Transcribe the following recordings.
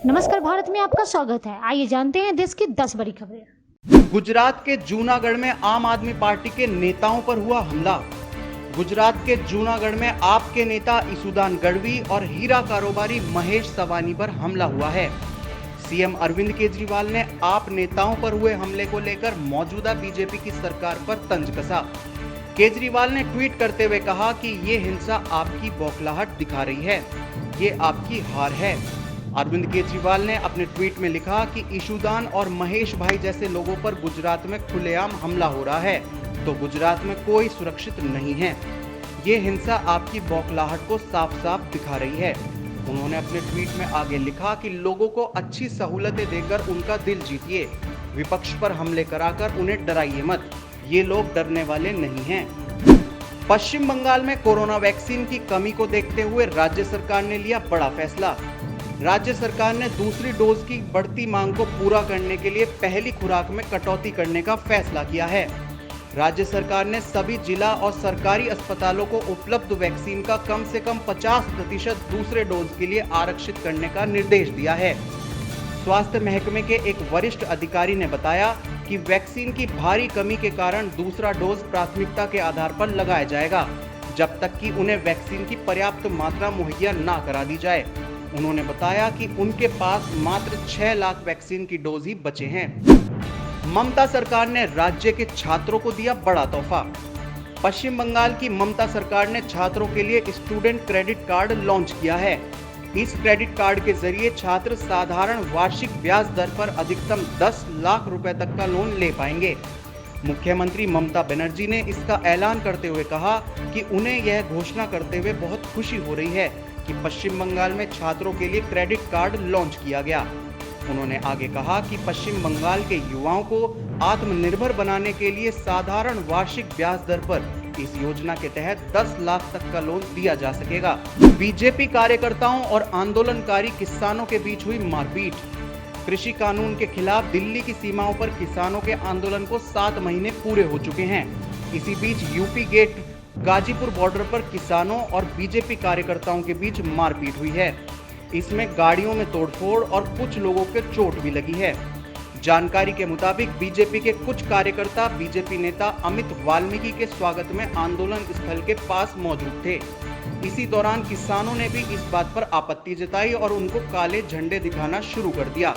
नमस्कार, भारत में आपका स्वागत है। आइए जानते हैं देश की 10 बड़ी खबरें। गुजरात के जूनागढ़ में आम आदमी पार्टी के नेताओं पर हुआ हमला। गुजरात के जूनागढ़ में आप के नेता ईसुदान गढ़वी और हीरा कारोबारी महेश सवानी पर हमला हुआ है। सीएम अरविंद केजरीवाल ने आप नेताओं पर हुए हमले को लेकर मौजूदा बीजेपी की सरकार पर तंज कसा। केजरीवाल ने ट्वीट करते हुए कहा कि ये हिंसा आपकी बौखलाहट दिखा रही है, ये आपकी हार है। अरविंद केजरीवाल ने अपने ट्वीट में लिखा कि ईशुदान और महेश भाई जैसे लोगों पर गुजरात में खुलेआम हमला हो रहा है तो गुजरात में कोई सुरक्षित नहीं है। ये हिंसा आपकी बौखलाहट को साफ साफ दिखा रही है। उन्होंने अपने ट्वीट में आगे लिखा कि लोगों को अच्छी सहूलतें देकर उनका दिल जीतिए, विपक्ष पर हमले कराकर उन्हें डराइए मत, ये लोग डरने वाले नहीं हैं। पश्चिम बंगाल में कोरोना वैक्सीन की कमी को देखते हुए राज्य सरकार ने लिया बड़ा फैसला। राज्य सरकार ने दूसरी डोज की बढ़ती मांग को पूरा करने के लिए पहली खुराक में कटौती करने का फैसला किया है। राज्य सरकार ने सभी जिला और सरकारी अस्पतालों को उपलब्ध वैक्सीन का कम से कम 50% दूसरे डोज के लिए आरक्षित करने का निर्देश दिया है। स्वास्थ्य महकमे के एक वरिष्ठ अधिकारी ने बताया कि वैक्सीन की भारी कमी के कारण दूसरा डोज प्राथमिकता के आधार पर लगाया जाएगा, जब तक कि उन्हें वैक्सीन की पर्याप्त मात्रा मुहैया ना करा दी जाए। उन्होंने बताया कि उनके पास मात्र 6 लाख वैक्सीन की डोज ही बचे हैं। ममता सरकार ने राज्य के छात्रों को दिया बड़ा तोहफा। पश्चिम बंगाल की ममता सरकार ने छात्रों के लिए स्टूडेंट क्रेडिट कार्ड लॉन्च किया है। इस क्रेडिट कार्ड के जरिए छात्र साधारण वार्षिक ब्याज दर पर अधिकतम 10 लाख रुपए तक का लोन ले पाएंगे। मुख्यमंत्री ममता बनर्जी ने इसका ऐलान करते हुए कहा कि उन्हें यह घोषणा करते हुए बहुत खुशी हो रही है कि पश्चिम बंगाल में छात्रों के लिए क्रेडिट कार्ड लॉन्च किया गया। उन्होंने आगे कहा कि पश्चिम बंगाल के युवाओं को आत्मनिर्भर बनाने के लिए साधारण वार्षिक ब्याज दर पर इस योजना के तहत 10 लाख तक का लोन दिया जा सकेगा। बीजेपी कार्यकर्ताओं और आंदोलनकारी किसानों के बीच हुई मारपीट। कृषि कानून के खिलाफ दिल्ली की सीमाओं पर किसानों के आंदोलन को 7 महीने पूरे हो चुके हैं। इसी बीच यूपी गेट गाजीपुर बॉर्डर पर किसानों और बीजेपी कार्यकर्ताओं के बीच मारपीट हुई है। इसमें गाड़ियों में तोड़फोड़ और कुछ लोगों के चोट भी लगी है। जानकारी के मुताबिक बीजेपी के कुछ कार्यकर्ता बीजेपी नेता अमित वाल्मीकि के स्वागत में आंदोलन स्थल के पास मौजूद थे। इसी दौरान किसानों ने भी इस बात पर आपत्ति जताई और उनको काले झंडे दिखाना शुरू कर दिया।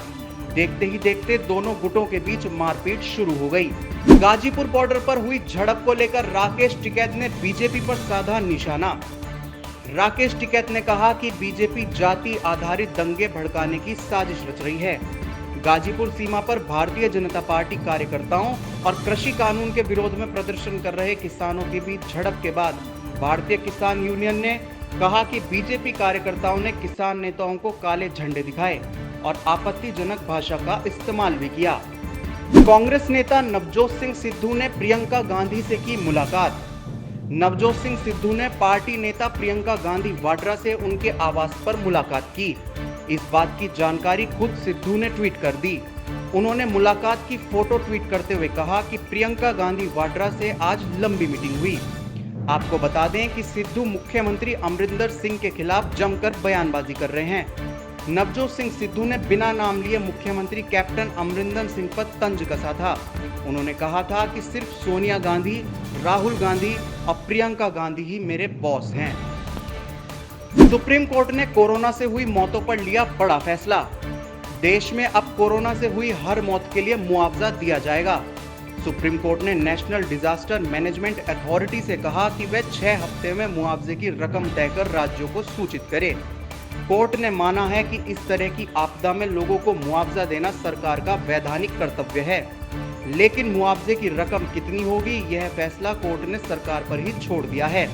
देखते ही देखते दोनों गुटों के बीच मारपीट शुरू हो गई। गाजीपुर बॉर्डर पर हुई झड़प को लेकर राकेश टिकैत ने बीजेपी पर साधा निशाना। राकेश टिकैत ने कहा कि बीजेपी जाति आधारित दंगे भड़काने की साजिश रच रही है। गाजीपुर सीमा पर भारतीय जनता पार्टी कार्यकर्ताओं और कृषि कानून के विरोध में प्रदर्शन कर रहे किसानों के बीच झड़प के बाद भारतीय किसान यूनियन ने कहा कि बीजेपी कार्यकर्ताओं ने किसान नेताओं को काले झंडे दिखाए और आपत्तिजनक भाषा का इस्तेमाल भी किया। कांग्रेस नेता नवजोत सिंह सिद्धू ने प्रियंका गांधी से की मुलाकात। नवजोत सिंह सिद्धू ने पार्टी नेता प्रियंका गांधी वाड्रा से उनके आवास पर मुलाकात की। इस बात की जानकारी खुद सिद्धू ने ट्वीट कर दी। उन्होंने मुलाकात की फोटो ट्वीट करते हुए कहा कि प्रियंका गांधी वाड्रा से आज लंबी मीटिंग हुई। आपको बता दें कि सिद्धू मुख्यमंत्री अमरिंदर सिंह के खिलाफ जमकर बयानबाजी कर रहे हैं। नवजोत सिंह सिद्धू ने बिना नाम लिए मुख्यमंत्री कैप्टन अमरिंदर सिंह पर तंज कसा था। उन्होंने कहा था कि सिर्फ सोनिया गांधी, राहुल गांधी और प्रियंका गांधी ही मेरे बॉस हैं। सुप्रीम कोर्ट ने कोरोना से हुई मौतों पर लिया बड़ा फैसला। देश में अब कोरोना से हुई हर मौत के लिए मुआवजा दिया जाएगा। सुप्रीम कोर्ट ने नेशनल डिजास्टर मैनेजमेंट अथॉरिटी से कहा कि वह 6 हफ्ते में मुआवजे की रकम तय कर राज्यों को सूचित करे। कोर्ट ने माना है कि इस तरह की आपदा में लोगों को मुआवजा देना सरकार का वैधानिक कर्तव्य है, लेकिन मुआवजे की रकम कितनी होगी यह फैसला कोर्ट ने सरकार पर ही छोड़ दिया है।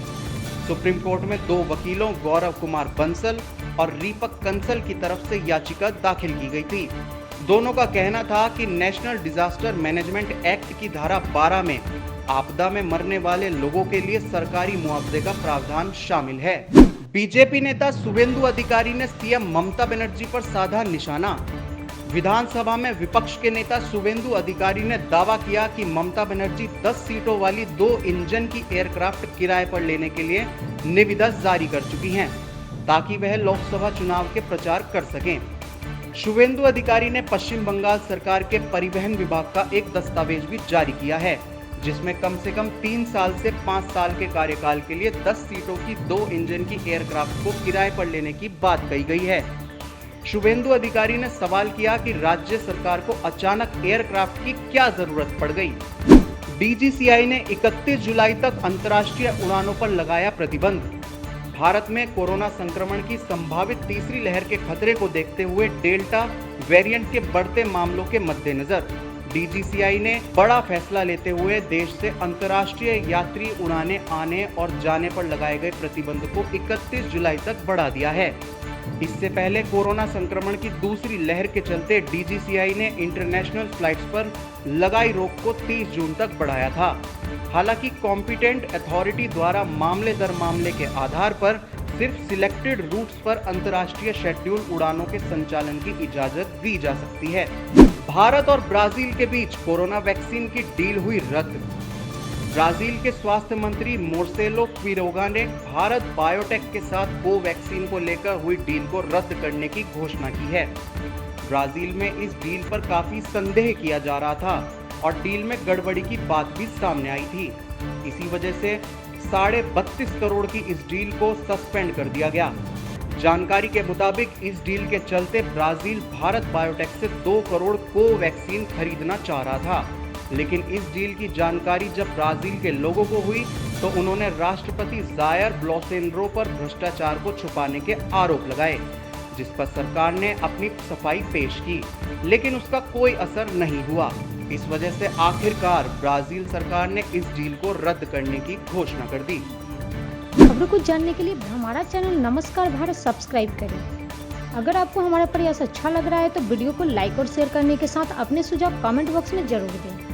सुप्रीम कोर्ट में 2 वकीलों गौरव कुमार बंसल और दीपक कंसल की तरफ से याचिका दाखिल की गई थी। दोनों का कहना था कि नेशनल डिजास्टर मैनेजमेंट एक्ट की धारा 12 में आपदा में मरने वाले लोगों के लिए सरकारी मुआवजे का प्रावधान शामिल है। बीजेपी नेता शुभेंदु अधिकारी ने सीएम ममता बनर्जी पर साधा निशाना। विधानसभा में विपक्ष के नेता शुभेंदु अधिकारी ने दावा किया कि ममता बनर्जी 10 सीटों वाली 2 इंजन की एयरक्राफ्ट किराए पर लेने के लिए निविदा जारी कर चुकी हैं, ताकि वह लोकसभा चुनाव के प्रचार कर सकें। शुभेंदु अधिकारी ने पश्चिम बंगाल सरकार के परिवहन विभाग का एक दस्तावेज भी जारी किया है, जिसमें कम से कम 3 साल से 5 साल के कार्यकाल के लिए 10 सीटों की 2 इंजन की एयरक्राफ्ट को किराए पर लेने की बात कही गई है। शुभेंदु अधिकारी ने सवाल किया कि राज्य सरकार को अचानक एयरक्राफ्ट की क्या जरूरत पड़ गई। डीजीसीआई ने 31 जुलाई तक अंतर्राष्ट्रीय उड़ानों पर लगाया प्रतिबंध। भारत में कोरोना संक्रमण की संभावित तीसरी लहर के खतरे को देखते हुए डेल्टा वेरिएंट के बढ़ते मामलों के मद्देनजर डीजीसीआई ने बड़ा फैसला लेते हुए देश से अंतर्राष्ट्रीय यात्री उड़ानें आने और जाने पर लगाए गए प्रतिबंध को 31 जुलाई तक बढ़ा दिया है। इससे पहले कोरोना संक्रमण की दूसरी लहर के चलते डीजीसीआई ने इंटरनेशनल फ्लाइट्स पर लगाई रोक को 30 जून तक बढ़ाया था। हालांकि कॉम्पिटेंट अथॉरिटी द्वारा मामले दर मामले के आधार पर सिर्फ सिलेक्टेड रूट्स पर अंतर्राष्ट्रीय शेड्यूल उड़ानों के संचालन की इजाजत दी जा सकती है। भारत और ब्राजील के बीच कोरोना वैक्सीन की डील हुई रद्द। ब्राजील के स्वास्थ्य मंत्री मार्सेलो क्विरोगा ने भारत बायोटेक के साथ कोवैक्सीन को लेकर हुई डील को रद्द करने की घोषणा की है। ब्राजील में इस डील पर काफी संदेह किया जा रहा था और डील में गड़बड़ी की बात भी सामने आई थी। इसी वजह से 32.5 करोड़ की इस डील को सस्पेंड कर दिया गया। जानकारी के मुताबिक इस डील के चलते ब्राजील भारत बायोटेक से 2 करोड़ कोवैक्सीन खरीदना चाह रहा था, लेकिन इस डील की जानकारी जब ब्राजील के लोगों को हुई तो उन्होंने राष्ट्रपति जायर बोल्सोनारो पर भ्रष्टाचार को छुपाने के आरोप लगाए, जिस पर सरकार ने अपनी सफाई पेश की, लेकिन उसका कोई असर नहीं हुआ। इस वजह से आखिरकार ब्राजील सरकार ने इस डील को रद्द करने की घोषणा कर दी। खबरों को जानने के लिए हमारा चैनल नमस्कार भारत सब्सक्राइब करें। अगर आपको हमारा प्रयास अच्छा लग रहा है तो वीडियो को लाइक और शेयर करने के साथ अपने सुझाव कमेंट बॉक्स में जरूर दें।